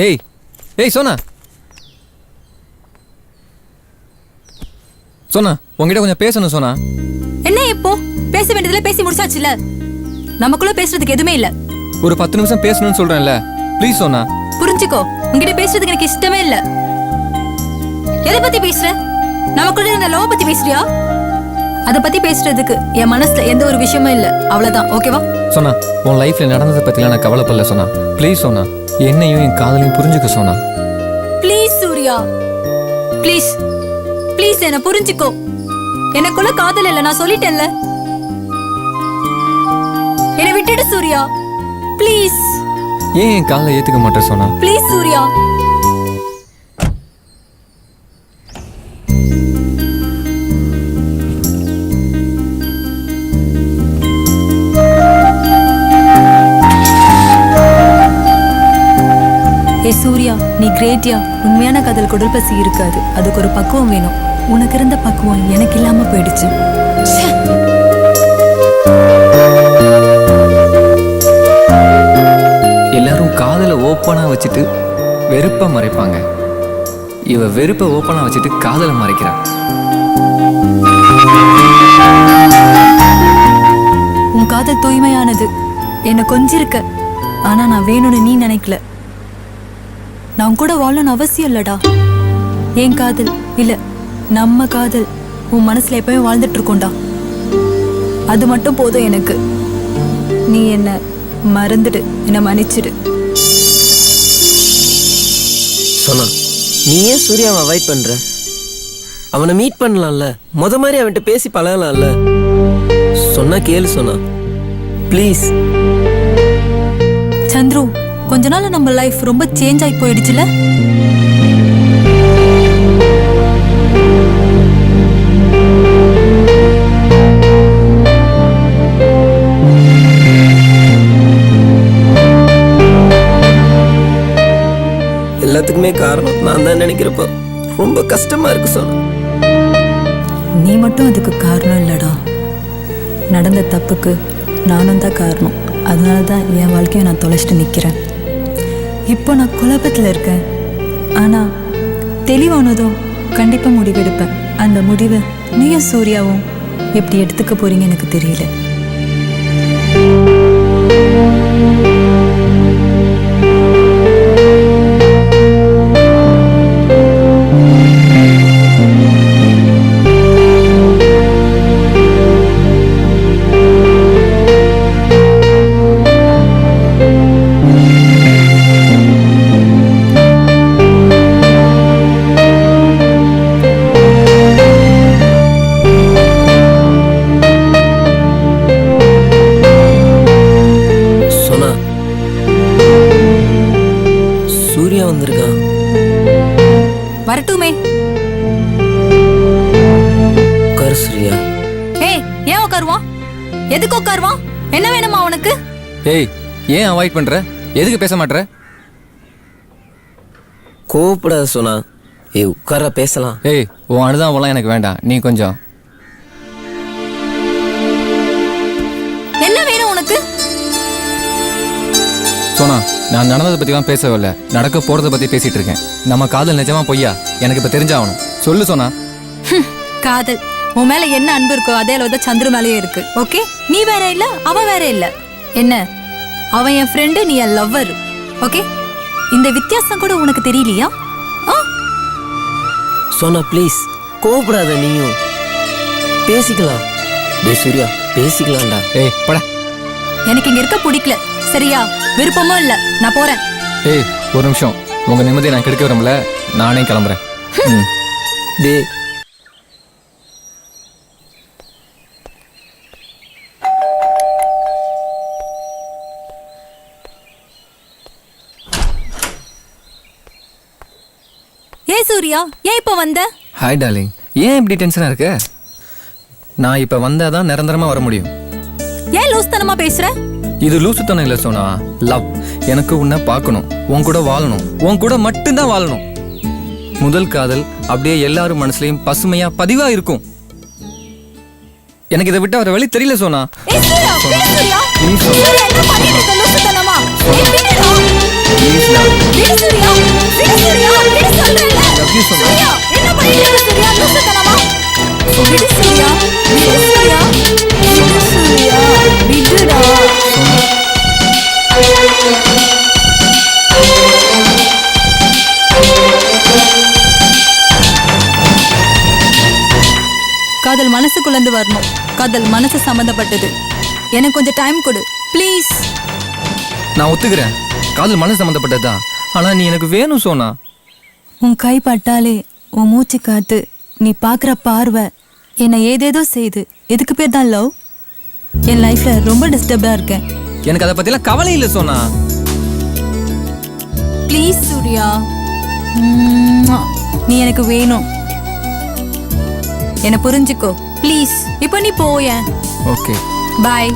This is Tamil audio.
ஏய் ஏய் சோனா சோனா உங்ககிட்ட கொஞ்சம் பேசணும் சோனா. என்ன இப்போ பேச வேண்டியதுல பேசி முடிச்சாச்சுல, நமக்குள்ள பேசுறதுக்கு எதுவுமே இல்ல. ஒரு 10 நிமிஷம் பேசணும்னு சொல்றேன்ல, ப்ளீஸ் சோனா. புரிஞ்சுக்கோ, உங்ககிட்ட பேசுறதுக்கு எனக்கு இஷ்டமே இல்ல. எதை பத்தி பேசுற? நமக்குள்ள இந்த லவ் பத்தி பேசுறியா? அத பத்தி பேசுறதுக்கு என் மனசுல எந்த ஒரு விஷயமும் இல்ல, அவ்வளவுதான். ஓகேவா? சோனா, உன் லைஃப்ல நடந்ததை பத்திலாம் நான் கவலைப்படல சோனா. ப்ளீஸ் சோனா, என்னையும் என் காதலையும் புரிஞ்சுக்க சோனா. ப்ளீஸ் சூர்யா, ப்ளீஸ் ப்ளீஸ் என்ன புரிஞ்சுக்கோ. எனக்குள்ள காதல் இல்ல, நான் சொல்லிட்டேன்ல. என்னை விட்டுடு சூர்யா, ப்ளீஸ். ஏன் என் காதலை ஏத்துக்க மாட்டேன் சோனா? ப்ளீஸ் சூர்யா. ஏ சூர்யா, நீ கிரேட்யா. உண்மையான காதல் குடல் பசி இருக்காது, அதுக்கு ஒரு பக்குவம் வேணும். உனக்கு இருந்த பக்குவம் எனக்கு இல்லாம போயிடுச்சு. எல்லாரும் காதலை ஓப்பனா வச்சுட்டு வெறுப்ப மறைப்பாங்க. இவ வெறுப்ப ஓப்பனா வச்சுட்டு காதலை மறைக்கிறா. உன் காதல் தூய்மையானது, என்ன கொஞ்சிருக்க. ஆனா நான் வேணும்னு நீ நினைக்கல. நான் கூட வாழணும் அவசியம் இல்லடா. என் காதல் இல்ல, நம்ம காதல் உன் மனசுல எப்பவும் வாழ்ந்துட்டு இருக்கோண்டா. அது மட்டும் போதும் எனக்கு. நீ என்ன மறந்துடு, என்ன மன்னிச்சிடு. சொன்னா, நீ ஏன் சூர்யாவை அவாய்ட் பண்ற? அவனை மீட் பண்ணலாம்ல, மாதிரி அவன்கிட்ட பேசி பழகலாம்ல. சொன்னா கேளு சொன்னா, ப்ளீஸ். சந்துரு, கொஞ்ச நாள் நம்ம லைஃப் ரொம்ப சேஞ்ச் ஆகி போயிடுச்சுல. எல்லாத்துக்குமே காரணம் நான் தான் நினைக்கிறப்போ ரொம்ப கஷ்டமா இருக்கு சொன்னா. நீ மட்டும் அதுக்கு காரணம் இல்லடா. நடந்த தப்புக்கு நானும் தான் காரணம். அதனால தான் என் வாழ்க்கையை நான் தொலைச்சிட்டு நிற்கிறேன். இப்போ நான் குழப்பத்தில் இருக்கேன். ஆனால் தெளிவானதும் கண்டிப்பாக முடிவெடுப்பேன். அந்த முடிவை நீயும் சூர்யாவும் எப்படி எடுத்துக்க போறீங்க எனக்கு தெரியல. வரட்டுமே. உட்காரு சூர்யா. ஏய், ஏன் உட்காருவான்? எதுக்கு உட்காருவான்? என்ன வேணுமா உனக்கு? ஏய், ஏன் அவாய்ட் பண்ற? எதுக்கு பேச மாட்டற? கோவப்படாத சொன்னா. ஏய், உட்கார பேசலாம். ஏய், உன் அனுதாபம்லாம் எனக்கு வேண்டாம். நீ கொஞ்சம். என்ன வேணும் உனக்கு? சோனா, நான் நடந்ததை பத்தி தான் பேசவில்லை, நடக்க போறதை பத்தி பேசிட்டு இருக்கேன். நம்ம காதல் நிஜமா பொய்யா எனக்கு இப்ப தெரிஞ்சாகணும். சொல்லு சோனா. காதல் உன் மேல என்ன அன்பு இருக்கோ அதே அளவு தான் சந்துரு மேலேயே இருக்கு. ஓகே, நீ வேற இல்ல, அவ வேற இல்ல. என்ன, அவன் என் ஃப்ரெண்டு, நீ என் லவ்வர். ஓகே, இந்த வித்தியாசம் கூட உனக்கு தெரியலையா? சோனா ப்ளீஸ், கோவப்படாத. நீயும் பேசிக்கலாம். டேய் சூர்யா, பேசிக்கலாம்டா. ஏய் பட. எனக்கு இங்க இருக்க பிடிக்கல, சரியா? விருப்பமும் இல்ல, நான் போறேன். ஏய், ஒரு நிமிஷம். உங்க நிம்மதியை நான் கெடுக்க விரும்பல, நானே கிளம்புறேன். டேய், ஏய் சூர்யா, ஏன் இப்ப வந்த? ஹாய் டார்லிங், ஏன் இப்படி டென்ஷனா இருக்க? நான் இப்ப வந்தாதான் நிரந்தரமா வர முடியும். ஏன் லூஸ்தனமா பேசுற? இது லூசுத்தனம் இல்ல சோனா, லவ். எனக்கு உன்னை பார்க்கணும், உன் கூட வாழணும், உன் கூட மட்டும்தான் வாழணும். முதல் காதல் அப்படியே எல்லாரும் மனசுலயும் பசுமையா பதிவா இருக்கும். எனக்கு இதை விட்டு வர வழி தெரியல சோனா. ஏய் சூர்யா, சூர்யா, என்ன பண்ணிட்டு இருக்க? லூசுத்தனமா? ஏய் விடுடா. ப்ளீஸ்டா. விடு சூர்யா, விடு சூர்யா, விடு சொல்றேன்ல. எப்படி சொன்னா? சூர்யா, என்ன பண்ணிட்டு இருக்க சூர்யா? லூசுத்தனமா? விடு சூர்யா, விடு சூர்யா, விடு சூர்யா, விடுடா. காதல் மனசுக்குள்ளேந்து வரணும். காதல் மனசு சம்மந்தப்பட்டது. எனக்கு கொஞ்சம் டைம் கொடு ப்ளீஸ். நான் ஒத்துக்கிறேன், காதல் மனசு சம்மந்தப்பட்டதுதான். ஆனா நீ எனக்கு வேணும் சோனா. உன் கை பட்டாலே, உன் மூச்சு காத்து, நீ பார்க்குற பார்வை என்னை ஏதேதோ செய்யுது. எதுக்கு பேர் தான் லவ்? என் லைஃப்ல ரொம்ப டிஸ்டர்ப்டா இருக்கேன். எனக்கு அதை பத்திலாம் கவலை இல்லை சோனா. ப்ளீஸ் சூர்யா, நீ எனக்கு வேணும். என்னை புரிஞ்சுக்கோ ப்ளீஸ். இப்போ நீ போயேன். ஓகே பாய்.